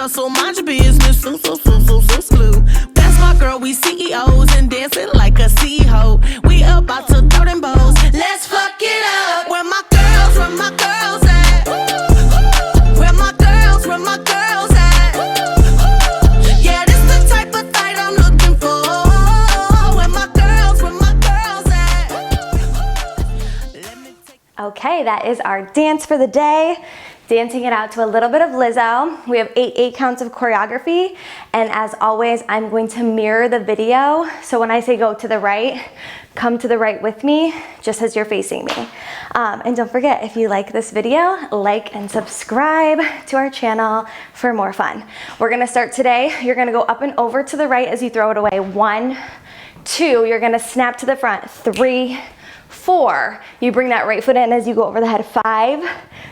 hustle, mind your business, so slew. That's my girl, we CEOs and dancing like a CEO. We about to throw them bows, let's fuck it up. Where my girls at? Where my girls at? Yeah, this the type of fight I'm looking for. Where my girls at? Okay, that is our dance for the day. Dancing it out to a little bit of Lizzo. We have 8 counts of choreography, and as always, I'm going to mirror the video. So when I say go to the right, come to the right with me, just as you're facing me. And don't forget, if you like this video, like and subscribe to our channel for more fun. We're gonna start today. You're gonna go up and over to the right as you throw it away. 1, 2, you're gonna snap to the front. 3, 4, you bring that right foot in as you go over the head. 5,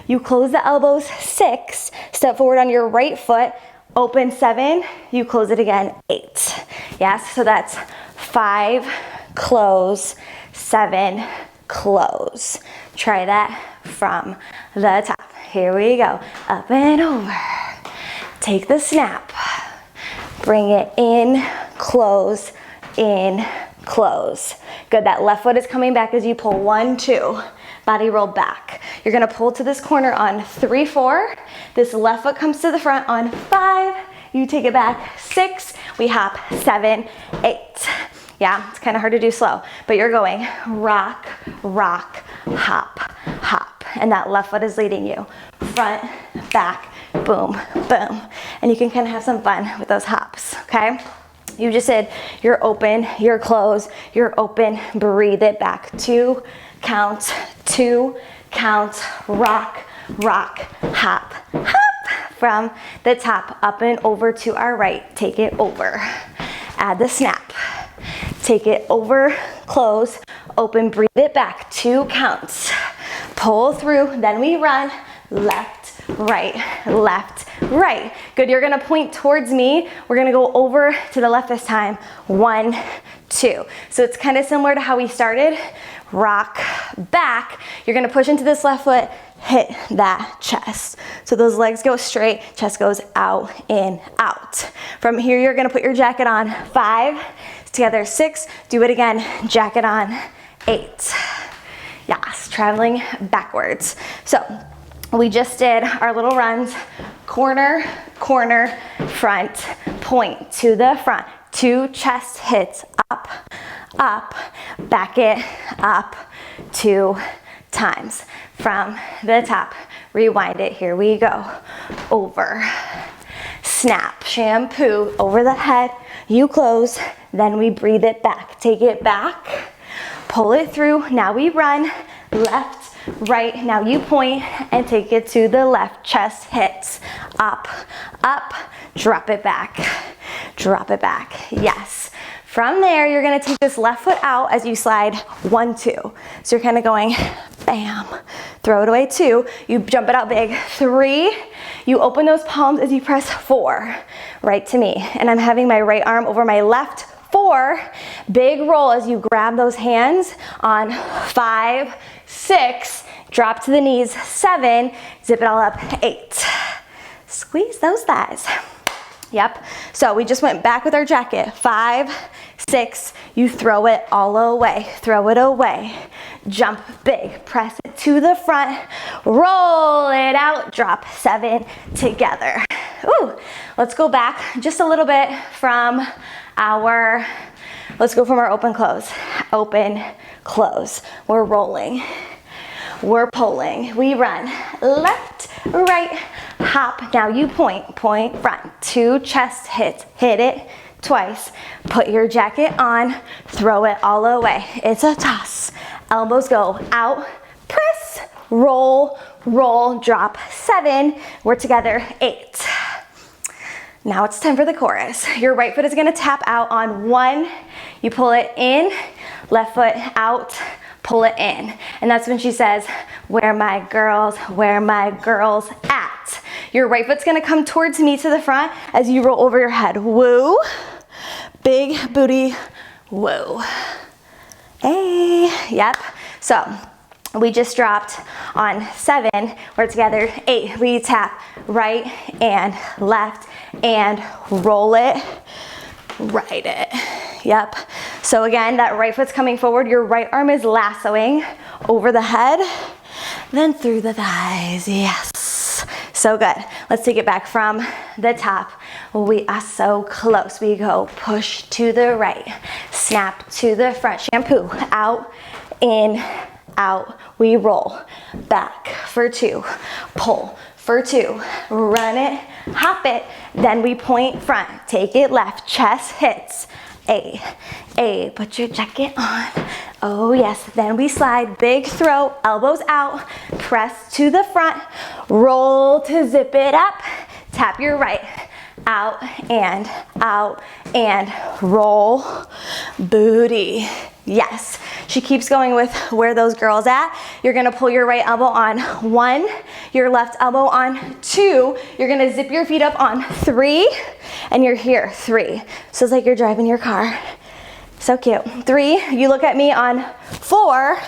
you close the elbows. 6, step forward on your right foot, open. 7, you close it again. 8. Yes, so that's 5, close, 7, close. Try that from the top. Here we go, up and over. Take the snap, bring it in, close, in, close. Good, that left foot is coming back as you pull. 1, 2, body roll back. You're gonna pull to this corner on 3, 4. This left foot comes to the front on 5. You take it back. 6, we hop. 7, 8. Yeah, it's kind of hard to do slow, but you're going rock, rock, hop, hop. And that left foot is leading you. Front, back, boom, boom. And you can kind of have some fun with those hops, okay? You just did your open, your close, your open, breathe it back. 2 count, 2 count, rock, rock, hop, hop. From the top, up and over to our right, take it over. Add the snap. Take it over, close, open, breathe it back. 2 counts. Pull through, then we run left, right, left, right. Good, you're gonna point towards me. We're gonna go over to the left this time. 1, 2. So it's kind of similar to how we started. Rock, back. You're gonna push into this left foot, hit that chest. So those legs go straight, chest goes out, in, out. From here, you're gonna put your jacket on. 5, together. 6, do it again, jacket on. 8. Yes, traveling backwards. So we just did our little runs. Corner, corner, front, point to the front. 2 chest hits, up, up, back it up 2 times. From the top, rewind it, here we go. Over, snap, shampoo, over the head, you close, then we breathe it back. Take it back, pull it through, now we run, left, right, now you point and take it to the left, chest hits, up, up, drop it back, yes. From there, you're gonna take this left foot out as you slide. 1, 2. So you're kind of going, bam, throw it away. 2, you jump it out big. 3, you open those palms as you press. 4, right to me. And I'm having my right arm over my left. 4, big roll as you grab those hands on. 5, 6, drop to the knees. 7, zip it all up. 8, squeeze those thighs. Yep, so we just went back with our jacket. 5, 6, you throw it all away, throw it away. Jump big, press it to the front, roll it out, drop. 7, together. Ooh, let's go back just a little bit from our, let's go from our open, close. Open, close. We're rolling. We're pulling, we run left, right, hop. Now you point, point, front. 2 chest hits, hit it twice. Put your jacket on, throw it all away. It's a toss. Elbows go out, press, roll, roll, drop. 7, we're together. 8. Now it's time for the chorus. Your right foot is gonna tap out on 1. You pull it in, left foot out, pull it in. And that's when she says, where my girls at? Your right foot's gonna come towards me to the front as you roll over your head. Woo, big booty, woo. Hey, yep. So we just dropped on 7, we're together. 8, we tap right and left and roll it, right it. Yep. So again, that right foot's coming forward. Your right arm is lassoing over the head, then through the thighs. Yes. So good. Let's take it back from the top. We are so close. We go push to the right, snap to the front, shampoo, out, in, out. We roll back for 2, pull for 2, run it, hop it, then we point front, take it left, chest hits, A, put your jacket on. Oh yes, then we slide, big throw, elbows out, press to the front, roll to zip it up, tap your right, out and roll, booty. Yes, she keeps going with where those girls at. You're gonna pull your right elbow on 1, your left elbow on 2, you're gonna zip your feet up on 3, and you're here, 3. So it's like you're driving your car. So cute. 3, you look at me on 4,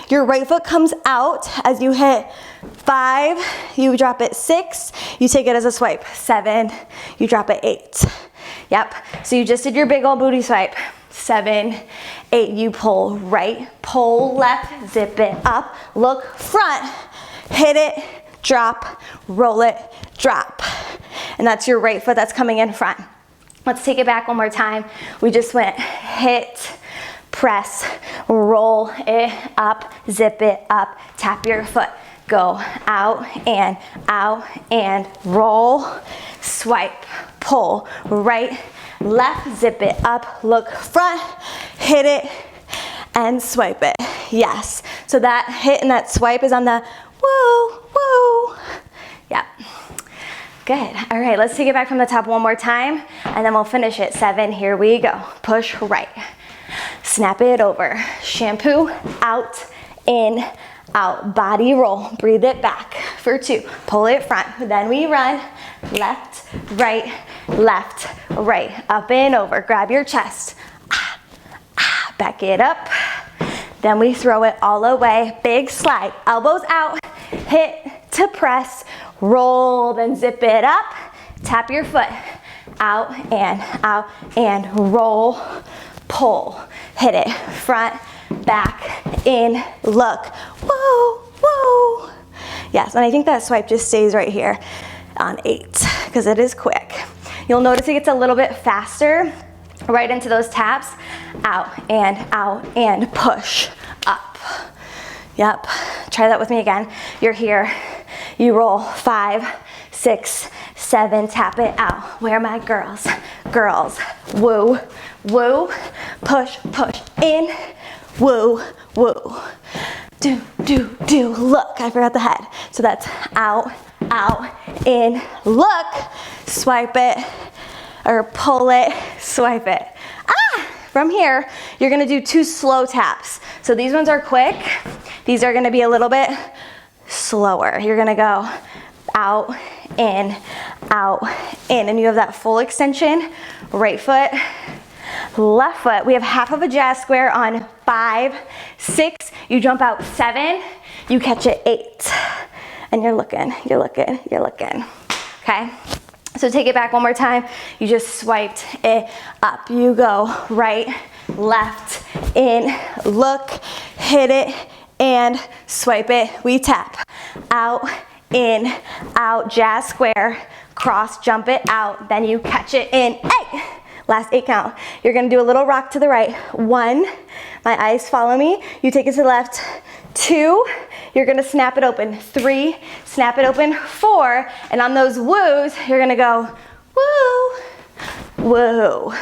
your right foot comes out as you hit 5, you drop it 6, you take it as a swipe, 7, you drop it 8. Yep, so you just did your big old booty swipe. 7, 8, you pull right, pull left, zip it up, look front, hit it, drop, roll it, drop. And that's your right foot that's coming in front. Let's take it back one more time. We just went hit, press, roll it up, zip it up, tap your foot. Go out and roll, swipe, pull, right, left, zip it up, look front, hit it, and swipe it. Yes, so that hit and that swipe is on the woo, woo. Yep. Good. All right, let's take it back from the top one more time, and then we'll finish it. 7, here we go. Push right. Snap it over. Shampoo, out, in, out. Body roll. Breathe it back for 2. Pull it front. Then we run left, right, up and over. Grab your chest. Back it up. Then we throw it all away. Big slide. Elbows out. Hit to press. Roll, then zip it up. Tap your foot. Out and roll. Pull. Hit it. Front, back, in, look. Whoa, whoa. Yes, and I think that swipe just stays right here on 8 because it is quick. You'll notice it gets a little bit faster right into those taps. Out and push up. Yep, try that with me again. You're here, you roll 5, 6, 7, tap it out. Where are my girls? Girls, woo, woo, push, push, in, woo, woo. Do, look, I forgot the head. So that's out, in, look, swipe it, or pull it, swipe it. From here, you're gonna do 2 slow taps. So these ones are quick. These are gonna be a little bit slower. You're gonna go out, in, and you have that full extension. Right foot, left foot. We have half of a jazz square on 5, 6. You jump out 7, you catch it 8. And you're looking. Okay? So take it back one more time. You just swiped it up. You go right, left, in, look, hit it, and swipe it. We tap. Out, in, out, jazz square, cross, jump it out, then you catch it in 8. Last 8 count. You're gonna do a little rock to the right. 1, my eyes follow me. You take it to the left. 2, you're gonna snap it open. 3, snap it open. 4, and on those woos, you're gonna go woo, woo.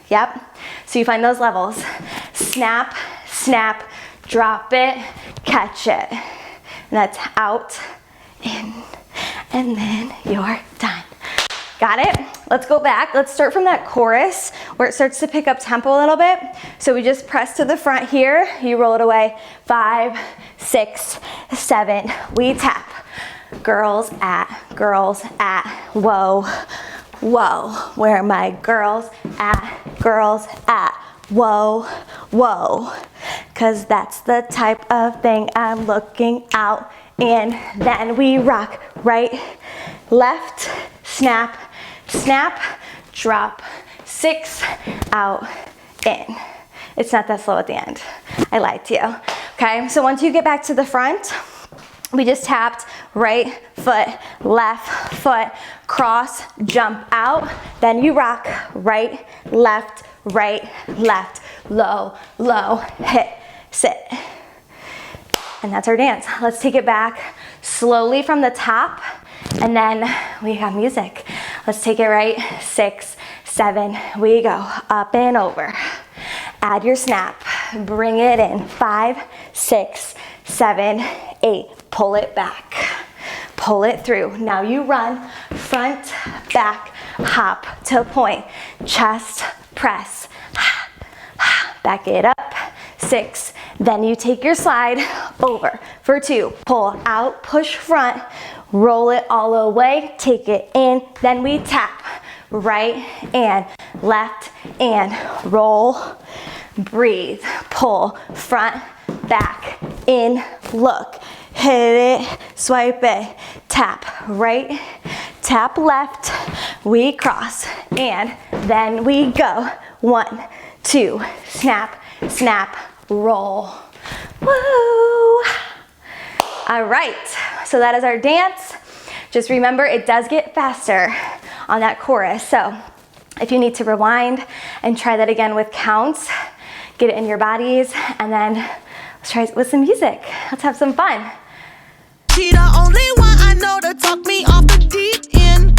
Yep, so you find those levels. Snap, snap, drop it, catch it. And that's out, in, and then you're done. Got it? Let's go back. Let's start from that chorus where it starts to pick up tempo a little bit. So we just press to the front here. You roll it away. 5, 6, 7. We tap. Girls at, whoa, whoa. Where are my girls at, whoa, whoa. Cause that's the type of thing I'm looking out. And then we rock right, left, snap, snap, drop, 6, out, in. It's not that slow at the end. I lied to you. Okay, so once you get back to the front, we just tapped right foot, left foot, cross, jump out. Then you rock right, left, low, low, hit, sit. And that's our dance. Let's take it back slowly from the top, and then we have music. Let's take it right, 6, 7, we go, up and over. Add your snap, bring it in, 5, 6, 7, 8, pull it back, pull it through. Now you run, front, back, hop to point, chest, press, back it up, 6, then you take your slide over for 2, pull out, push front, roll it all the way, take it in, then we tap, right and left and roll, breathe, pull, front, back, in, look, hit it, swipe it, tap right, tap left, we cross, and then we go, 1, 2, snap, snap, roll, woo! All right, so that is our dance. Just remember, it does get faster on that chorus, so if you need to rewind and try that again with counts, get it in your bodies, and then let's try it with some music. Let's have some fun. She the only one I know to talk me off the deep end.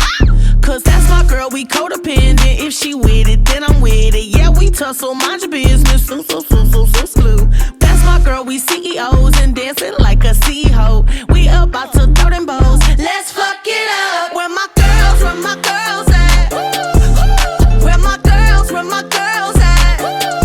Cause that's my girl, we codependent. If she with it, then I'm with it. Yeah, we tussle, mind your business. So slew. That's my girl, we CEOs and dancing like a C-ho. We about to throw them bows. Let's fuck it up. Where my girls at? Where my girls at?